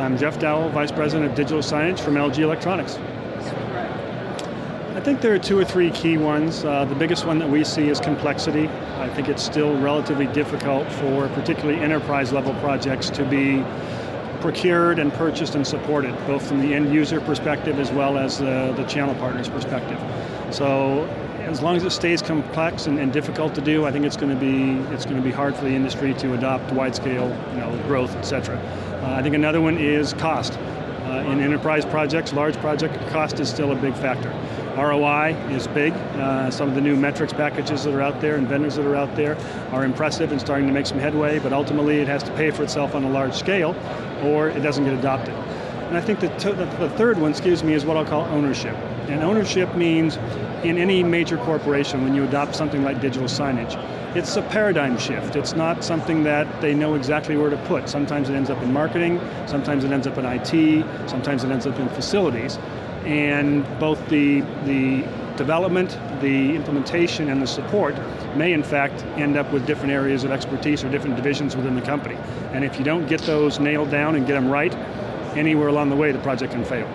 I'm Jeff Dowell, Vice President of Digital Signage from LG Electronics. I think there are two or three key ones. The biggest one that we see is complexity. I think it's still relatively difficult for particularly enterprise level projects to be procured and purchased and supported, both from the end user perspective as well as the channel partners perspective. So as long as it stays complex and difficult to do, I think it's going to be hard for the industry to adopt wide scale, growth, etc. I think another one is cost. In enterprise projects, large project, cost is still a big factor. ROI is big. Some of the new metrics packages that are out there and vendors that are out there are impressive and starting to make some headway, but ultimately it has to pay for itself on a large scale or it doesn't get adopted. And I think the third one, is what I'll call ownership. And ownership means in any major corporation, when you adopt something like digital signage, it's a paradigm shift. It's not something that they know exactly where to put. Sometimes it ends up in marketing, sometimes it ends up in IT, sometimes it ends up in facilities. And both the development, the implementation, and the support may in fact end up with different areas of expertise or different divisions within the company. And if you don't get those nailed down and get them right, anywhere along the way the project can fail.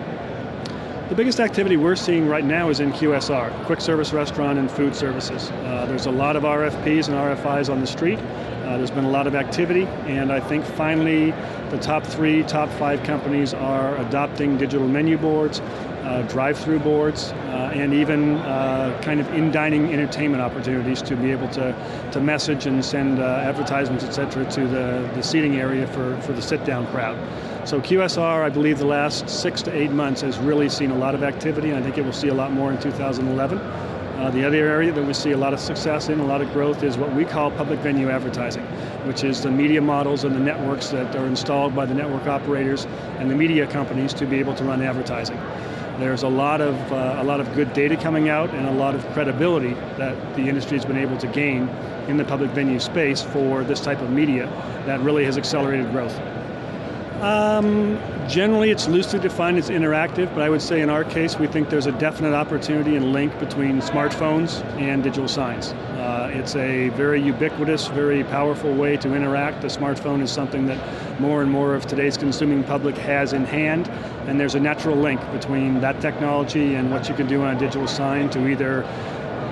The biggest activity we're seeing right now is in QSR, quick service restaurant and food services. There's a lot of RFPs and RFIs on the street. There's been a lot of activity, and I think finally the top 3, top 5 companies are adopting digital menu boards, drive-through boards, and even kind of in-dining entertainment opportunities to be able to message and send advertisements, etc., to the seating area for the sit-down crowd. So QSR, I believe the last 6 to 8 months has really seen a lot of activity, and I think it will see a lot more in 2011. The other area that we see a lot of success in, a lot of growth, is what we call public venue advertising, which is the media models and the networks that are installed by the network operators and the media companies to be able to run advertising. There's a lot of good data coming out and a lot of credibility that the industry has been able to gain in the public venue space for this type of media that really has accelerated growth. Generally, it's loosely defined as interactive, but I would say in our case, we think there's a definite opportunity and link between smartphones and digital signs. It's a very ubiquitous, very powerful way to interact. The smartphone is something that more and more of today's consuming public has in hand, and there's a natural link between that technology and what you can do on a digital sign to either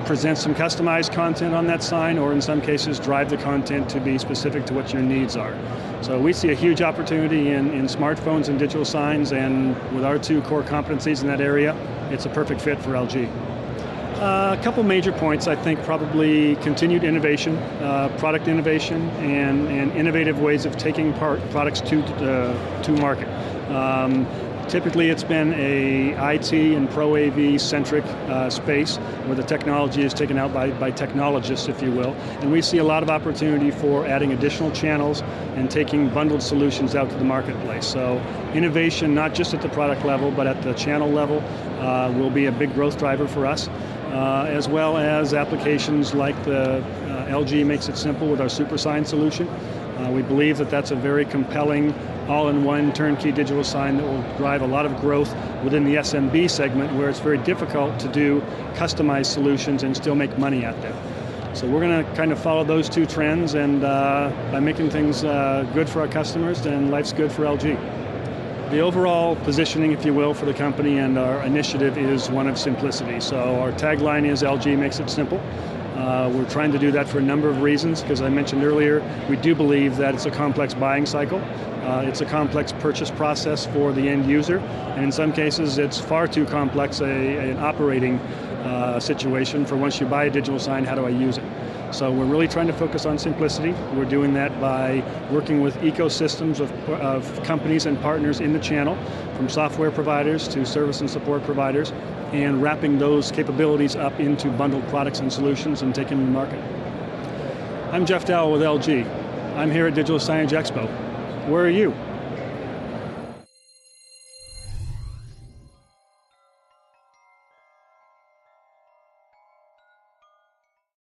present some customized content on that sign, or in some cases drive the content to be specific to what your needs are. So we see a huge opportunity in smartphones and digital signs, and with our 2 core competencies in that area, it's a perfect fit for LG. A couple major points, I think, probably continued innovation, product innovation, and innovative ways of taking products to market. Typically it's been a IT and Pro AV centric space where the technology is taken out by technologists, if you will. And we see a lot of opportunity for adding additional channels and taking bundled solutions out to the marketplace. So innovation, not just at the product level, but at the channel level, will be a big growth driver for us, as well as applications like the LG Makes It Simple with our Super Sign solution. We believe that that's a very compelling all-in-one turnkey digital sign that will drive a lot of growth within the SMB segment, where it's very difficult to do customized solutions and still make money at them. So we're going to kind of follow those 2 trends, and by making things good for our customers, then life's good for LG. The overall positioning, if you will, for the company and our initiative is one of simplicity. So our tagline is LG Makes It Simple. We're trying to do that for a number of reasons, because I mentioned earlier, we do believe that it's a complex buying cycle. It's a complex purchase process for the end user, and in some cases it's far too complex an operating situation for once you buy a digital sign, how do I use it? So we're really trying to focus on simplicity. We're doing that by working with ecosystems of companies and partners in the channel, from software providers to service and support providers, and wrapping those capabilities up into bundled products and solutions and taking them to market. I'm Jeff Dowell with LG. I'm here at Digital Signage Expo. Where are you?